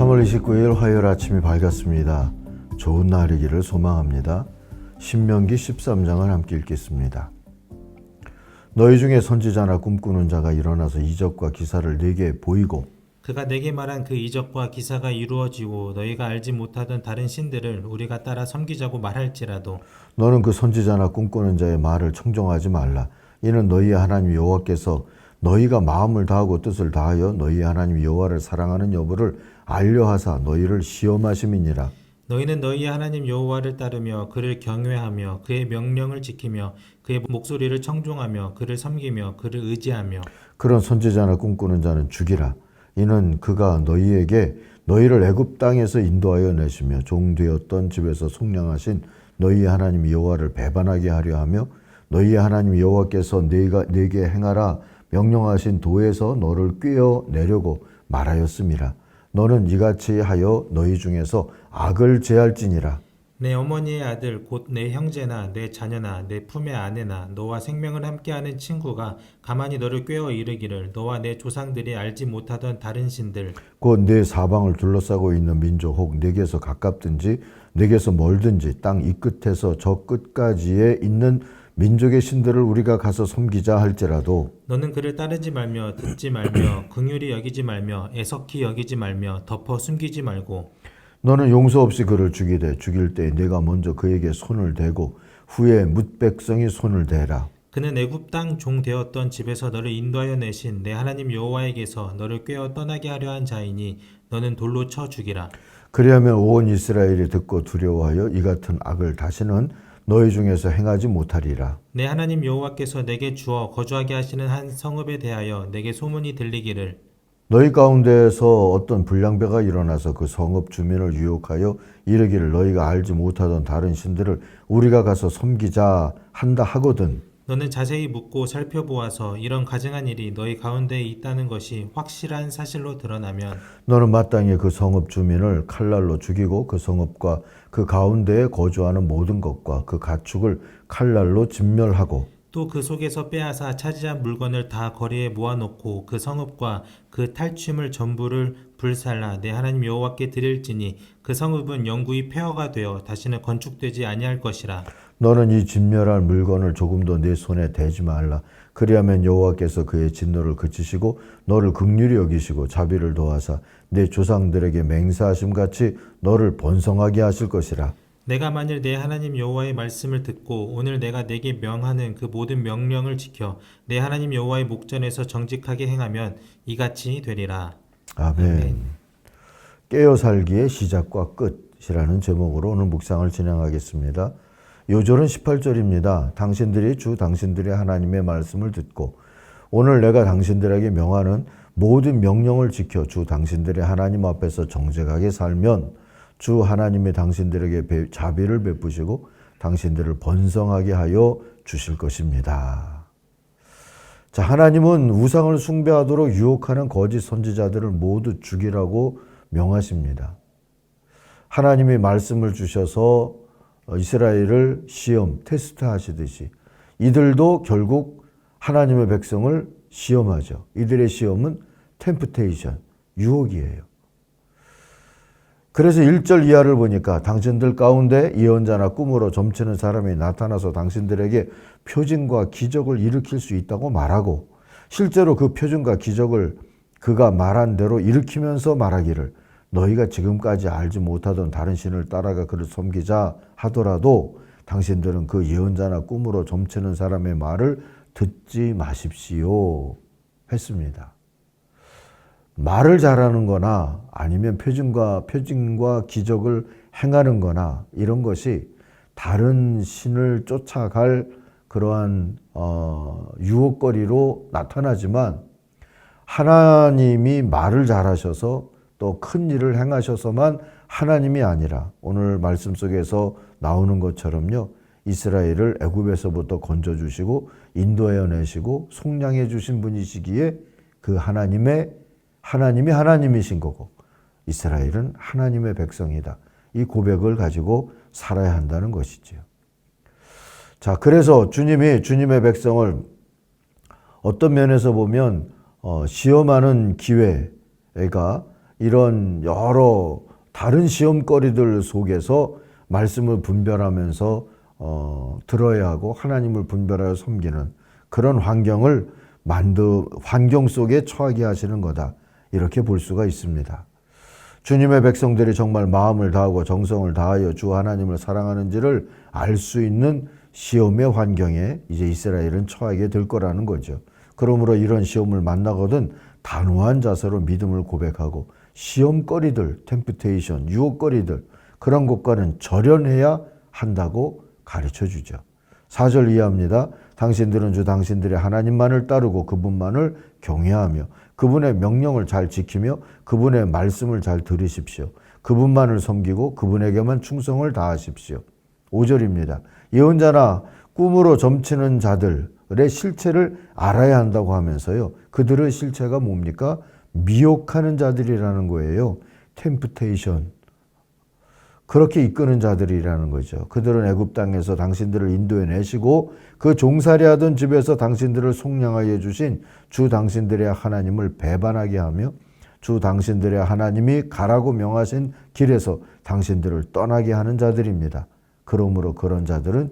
3월 29일 화요일 아침이 밝았습니다. 좋은 날이기를 소망합니다. 신명기 13장을 함께 읽겠습니다. 너희 중에 선지자나 꿈꾸는 자가 일어나서 이적과 기사를 네게 보이고 그가 내게 말한 그 이적과 기사가 이루어지고 너희가 알지 못하던 다른 신들을 우리가 따라 섬기자고 말할지라도 너는 그 선지자나 꿈꾸는 자의 말을 청종하지 말라. 이는 너희의 하나님 여호와께서 너희가 마음을 다하고 뜻을 다하여 너희의 하나님 여호와를 사랑하는 여부를 알려하사 너희를 시험하심이니라. 너희는 너희의 하나님 여호와를 따르며 그를 경외하며 그의 명령을 지키며 그의 목소리를 청종하며 그를 섬기며 그를 의지하며 그런 선지자나 꿈꾸는 자는 죽이라. 이는 그가 너희에게 너희를 애굽 땅에서 인도하여 내시며 종되었던 집에서 속량하신 너희의 하나님 여호와를 배반하게 하려 하며 너희의 하나님 여호와께서 네게 행하라 명령하신 도에서 너를 꿰어 내려고 말하였음이라. 너는 이같이 하여 너희 중에서 악을 제할지니라. 내 어머니의 아들 곧 내 형제나 내 자녀나 내 품의 아내나 너와 생명을 함께하는 친구가 가만히 너를 꿰어 이르기를 너와 내 조상들이 알지 못하던 다른 신들 곧 내 사방을 둘러싸고 있는 민족 혹 내게서 가깝든지 내게서 멀든지 땅 이 끝에서 저 끝까지에 있는 민족의 신들을 우리가 가서 섬기자 할지라도 너는 그를 따르지 말며 듣지 말며 긍휼히 여기지 말며 애석히 여기지 말며 덮어 숨기지 말고 너는 용서 없이 그를 죽이되 죽일 때 내가 먼저 그에게 손을 대고 후에 뭇 백성이 손을 대라. 그는 애굽 땅 종 되었던 집에서 너를 인도하여 내신 내 하나님 여호와에게서 너를 꿰어 떠나게 하려 한 자이니 너는 돌로 쳐 죽이라. 그리하면 온 이스라엘이 듣고 두려워하여 이 같은 악을 다시는 너희 중에서 행하지 못하리라. 내 하나님 여호와께서 내게 주어 거주하게 하시는 한 성읍에 대하여 내게 소문이 들리기를 너희 가운데에서 어떤 불량배가 일어나서 그 성읍 주민을 유혹하여 이르기를 너희가 알지 못하던 다른 신들을 우리가 가서 섬기자 한다 하거든. 너는 자세히 묻고 살펴보아서 이런 가증한 일이 너희 가운데에 있다는 것이 확실한 사실로 드러나면 너는 마땅히 그 성읍 주민을 칼날로 죽이고 그 성읍과 그 가운데에 거주하는 모든 것과 그 가축을 칼날로 진멸하고 또 그 속에서 빼앗아 차지한 물건을 다 거리에 모아놓고 그 성읍과 그 탈취물 전부를 불살라 내 하나님 여호와께 드릴지니 그 성읍은 영구히 폐허가 되어 다시는 건축되지 아니할 것이라. 너는 이 진멸할 물건을 조금도 내 손에 대지 말라. 그리하면 여호와께서 그의 진노를 그치시고 너를 긍휼히 여기시고 자비를 도하사 내 조상들에게 맹세하심 같이 너를 번성하게 하실 것이라. 내가 만일 내 하나님 여호와의 말씀을 듣고 오늘 내가 내게 명하는 그 모든 명령을 지켜 내 하나님 여호와의 목전에서 정직하게 행하면 이같이 되리라. 아멘. 깨어 살기의 시작과 끝이라는 제목으로 오늘 묵상을 진행하겠습니다. 요절은 18절입니다. 당신들이 주 당신들의 하나님의 말씀을 듣고 오늘 내가 당신들에게 명하는 모든 명령을 지켜 주 당신들의 하나님 앞에서 정직하게 살면 주 하나님이 당신들에게 자비를 베푸시고 당신들을 번성하게 하여 주실 것입니다. 자, 하나님은 우상을 숭배하도록 유혹하는 거짓 선지자들을 모두 죽이라고 명하십니다. 하나님이 말씀을 주셔서 이스라엘을 시험, 테스트 하시듯이 이들도 결국 하나님의 백성을 시험하죠. 이들의 시험은 템프테이션, 유혹이에요. 그래서 1절 이하를 보니까 당신들 가운데 예언자나 꿈으로 점치는 사람이 나타나서 당신들에게 표징과 기적을 일으킬 수 있다고 말하고 실제로 그 표징과 기적을 그가 말한 대로 일으키면서 말하기를 너희가 지금까지 알지 못하던 다른 신을 따라가 그를 섬기자 하더라도 당신들은 그 예언자나 꿈으로 점치는 사람의 말을 듣지 마십시오 했습니다. 말을 잘하는 거나 아니면 표징과 기적을 행하는 거나 이런 것이 다른 신을 쫓아갈 그러한 유혹거리로 나타나지만 하나님이 말을 잘하셔서 또 큰 일을 행하셔서만 하나님이 아니라 오늘 말씀 속에서 나오는 것처럼요. 이스라엘을 애굽에서부터 건져주시고 인도해 내시고 속량해 주신 분이시기에 그 하나님이 하나님이신 거고 이스라엘은 하나님의 백성이다. 이 고백을 가지고 살아야 한다는 것이지요. 자, 그래서 주님이 주님의 백성을 어떤 면에서 보면 시험하는 기회가 이런 여러 다른 시험거리들 속에서 말씀을 분별하면서 들어야 하고 하나님을 분별하여 섬기는 그런 환경 속에 처하게 하시는 거다. 이렇게 볼 수가 있습니다. 주님의 백성들이 정말 마음을 다하고 정성을 다하여 주 하나님을 사랑하는지를 알 수 있는 시험의 환경에 이제 이스라엘은 처하게 될 거라는 거죠. 그러므로 이런 시험을 만나거든 단호한 자세로 믿음을 고백하고 시험거리들, 템프테이션, 유혹거리들 그런 것과는 절연해야 한다고 가르쳐 주죠. 4절 이해합니다. 당신들은 주 당신들의 하나님만을 따르고 그분만을 경외하며 그분의 명령을 잘 지키며 그분의 말씀을 잘 들으십시오. 그분만을 섬기고 그분에게만 충성을 다하십시오. 5절입니다. 예언자나 꿈으로 점치는 자들의 실체를 알아야 한다고 하면서요. 그들의 실체가 뭡니까? 미혹하는 자들이라는 거예요. 템프테이션. 그렇게 이끄는 자들이라는 거죠. 그들은 애굽 땅에서 당신들을 인도해 내시고 그 종살이 하던 집에서 당신들을 속량하여 주신 주 당신들의 하나님을 배반하게 하며 주 당신들의 하나님이 가라고 명하신 길에서 당신들을 떠나게 하는 자들입니다. 그러므로 그런 자들은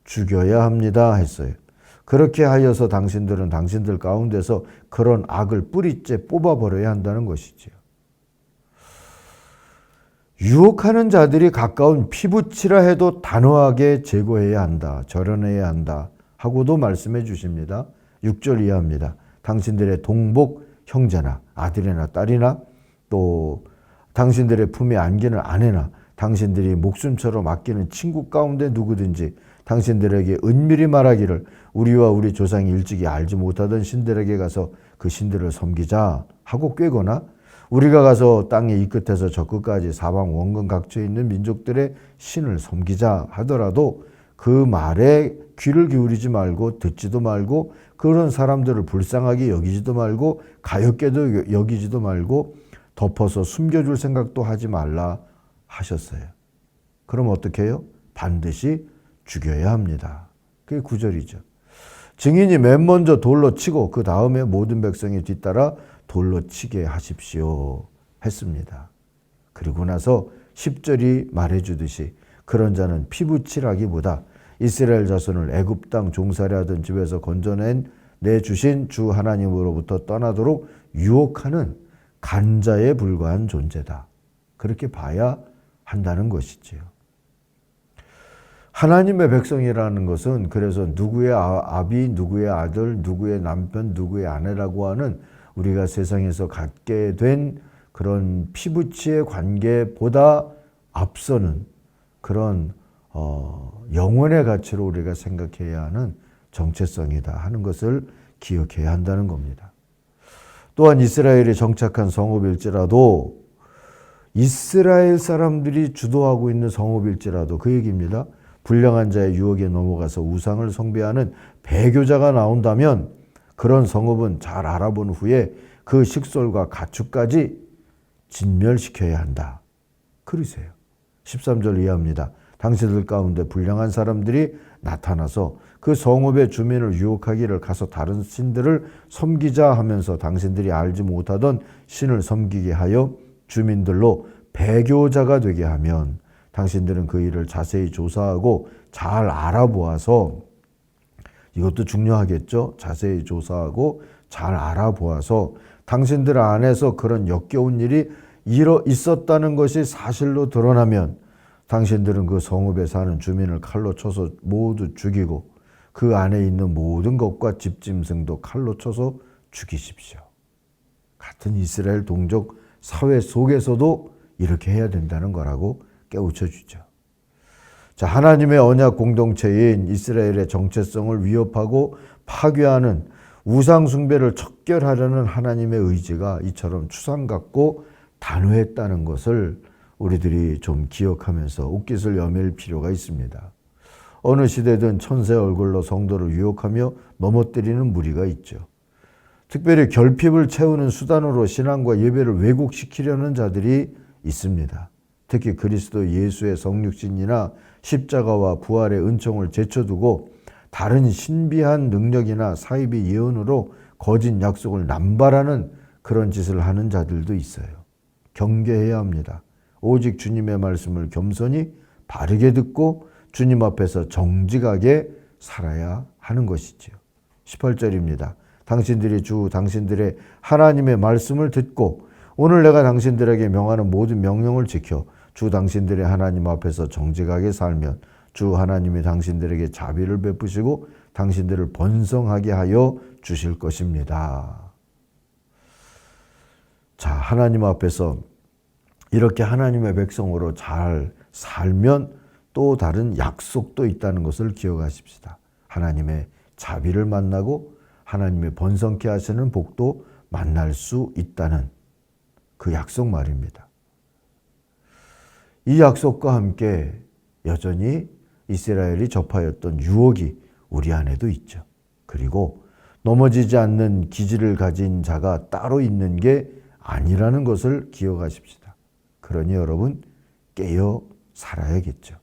죽여야 합니다 했어요. 그렇게 하여서 당신들은 당신들 가운데서 그런 악을 뿌리째 뽑아버려야 한다는 것이지요. 유혹하는 자들이 가까운 피부치라 해도 단호하게 제거해야 한다. 절연해야 한다. 하고도 말씀해 주십니다. 6절 이하입니다. 당신들의 동복 형제나 아들이나 딸이나 또 당신들의 품에 안기는 아내나 당신들이 목숨처럼 아끼는 친구 가운데 누구든지 당신들에게 은밀히 말하기를 우리와 우리 조상이 일찍이 알지 못하던 신들에게 가서 그 신들을 섬기자 하고 꾀거나 우리가 가서 땅의 이 끝에서 저 끝까지 사방 원근 각처에 있는 민족들의 신을 섬기자 하더라도 그 말에 귀를 기울이지 말고 듣지도 말고 그런 사람들을 불쌍하게 여기지도 말고 가엾게도 여기지도 말고 덮어서 숨겨줄 생각도 하지 말라 하셨어요. 그럼 어떻게 해요? 반드시 죽여야 합니다. 그게 9절이죠. 증인이 맨 먼저 돌로 치고 그 다음에 모든 백성이 뒤따라 돌로 치게 하십시오 했습니다. 그리고 나서 10절이 말해주듯이 그런 자는 피부칠하기보다 이스라엘 자손을 애굽 땅 종살이하던 집에서 건져낸 내주신 주 하나님으로부터 떠나도록 유혹하는 간자에 불과한 존재다. 그렇게 봐야 한다는 것이지요. 하나님의 백성이라는 것은 그래서 누구의 아비, 누구의 아들, 누구의 남편, 누구의 아내라고 하는 우리가 세상에서 갖게 된 그런 피부치의 관계보다 앞서는 그런 영혼의 가치로 우리가 생각해야 하는 정체성이다 하는 것을 기억해야 한다는 겁니다. 또한 이스라엘이 정착한 성읍일지라도 이스라엘 사람들이 주도하고 있는 성읍일지라도 그 얘기입니다. 불량한 자의 유혹에 넘어가서 우상을 숭배하는 배교자가 나온다면 그런 성읍은 잘 알아본 후에 그 식솔과 가축까지 진멸시켜야 한다. 그러세요. 13절 이해합니다. 당신들 가운데 불량한 사람들이 나타나서 그 성읍의 주민을 유혹하기를 가서 다른 신들을 섬기자 하면서 당신들이 알지 못하던 신을 섬기게 하여 주민들로 배교자가 되게 하면 당신들은 그 일을 자세히 조사하고 잘 알아보아서 이것도 중요하겠죠. 자세히 조사하고 잘 알아보아서 당신들 안에서 그런 역겨운 일이 있었다는 것이 사실로 드러나면 당신들은 그 성읍에 사는 주민을 칼로 쳐서 모두 죽이고 그 안에 있는 모든 것과 집짐승도 칼로 쳐서 죽이십시오. 같은 이스라엘 동족 사회 속에서도 이렇게 해야 된다는 거라고 깨우쳐 주죠. 자, 하나님의 언약 공동체인 이스라엘의 정체성을 위협하고 파괴하는 우상 숭배를 척결하려는 하나님의 의지가 이처럼 추상 같고 단호했다는 것을 우리들이 좀 기억하면서 옷깃을 여밀 필요가 있습니다. 어느 시대든 천세 얼굴로 성도를 유혹하며 넘어뜨리는 무리가 있죠. 특별히 결핍을 채우는 수단으로 신앙과 예배를 왜곡시키려는 자들이 있습니다. 특히 그리스도 예수의 성육신이나 십자가와 부활의 은총을 제쳐두고 다른 신비한 능력이나 사이비 예언으로 거짓 약속을 남발하는 그런 짓을 하는 자들도 있어요. 경계해야 합니다. 오직 주님의 말씀을 겸손히 바르게 듣고 주님 앞에서 정직하게 살아야 하는 것이지요. 18절입니다. 당신들이 주 당신들의 하나님의 말씀을 듣고 오늘 내가 당신들에게 명하는 모든 명령을 지켜 주 당신들의 하나님 앞에서 정직하게 살면 주 하나님이 당신들에게 자비를 베푸시고 당신들을 번성하게 하여 주실 것입니다. 자, 하나님 앞에서 이렇게 하나님의 백성으로 잘 살면 또 다른 약속도 있다는 것을 기억하십시다. 하나님의 자비를 만나고 하나님의 번성케 하시는 복도 만날 수 있다는 그 약속 말입니다. 이 약속과 함께 여전히 이스라엘이 접하였던 유혹이 우리 안에도 있죠. 그리고 넘어지지 않는 기질을 가진 자가 따로 있는 게 아니라는 것을 기억하십시다. 그러니 여러분 깨어 살아야겠죠.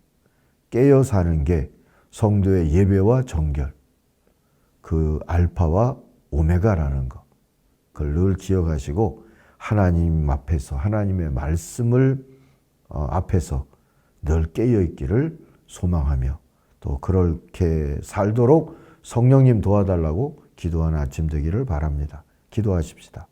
깨어 사는 게 성도의 예배와 정결, 그 알파와 오메가라는 것, 그걸 늘 기억하시고 하나님 앞에서 하나님의 말씀을 앞에서 늘 깨어 있기를 소망하며 또 그렇게 살도록 성령님 도와달라고 기도하는 아침 되기를 바랍니다. 기도하십시다.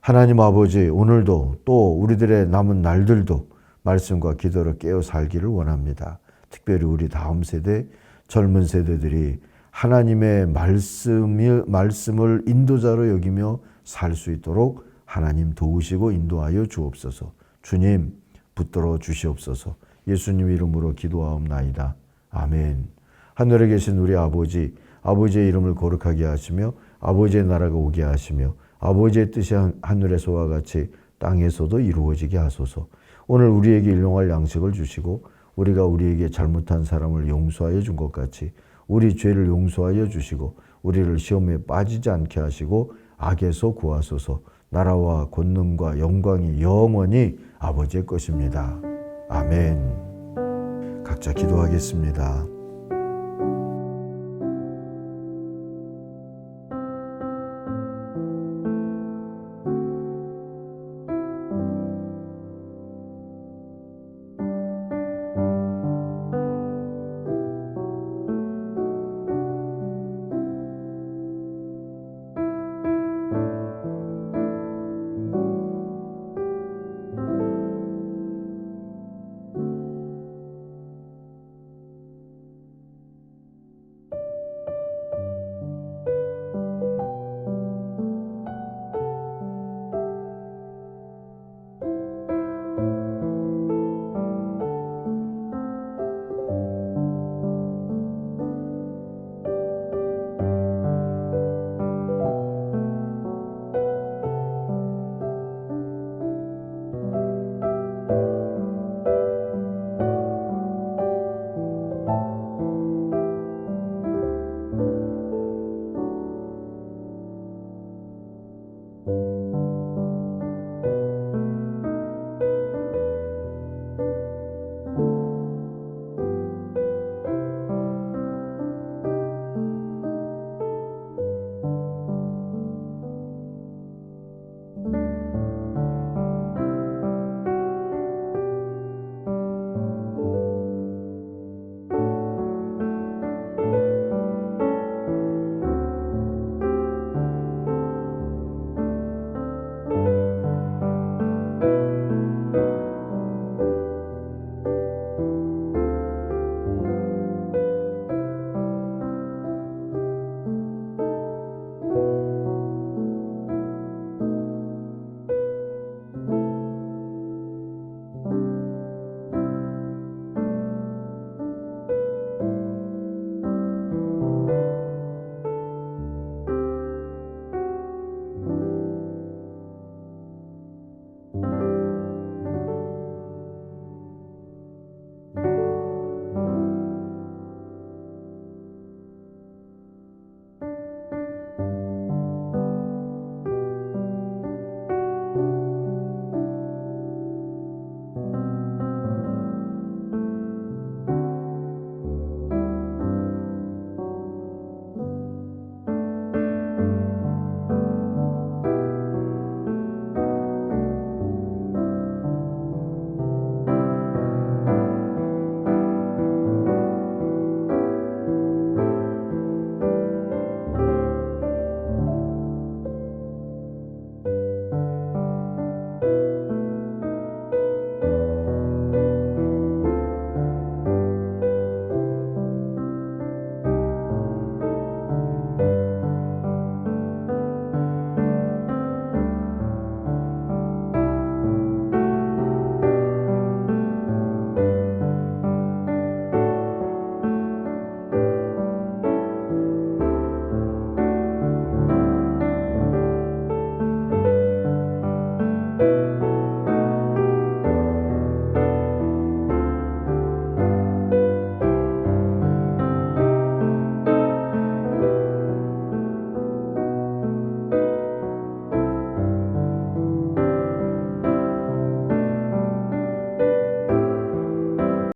하나님 아버지, 오늘도 또 우리들의 남은 날들도 말씀과 기도로 깨어 살기를 원합니다. 특별히 우리 다음 세대, 젊은 세대들이 하나님의 말씀을 인도자로 여기며 살 수 있도록 하나님 도우시고 인도하여 주옵소서. 주님 붙들어 주시옵소서. 예수님 이름으로 기도하옵나이다. 아멘. 하늘에 계신 우리 아버지, 아버지의 이름을 거룩하게 하시며 아버지의 나라가 오게 하시며 아버지의 뜻이 하늘에서와 같이 땅에서도 이루어지게 하소서. 오늘 우리에게 일용할 양식을 주시고 우리가 우리에게 잘못한 사람을 용서하여 준 것 같이 우리 죄를 용서하여 주시고 우리를 시험에 빠지지 않게 하시고 악에서 구하소서. 나라와 권능과 영광이 영원히 아버지의 것입니다. 아멘. 각자 기도하겠습니다.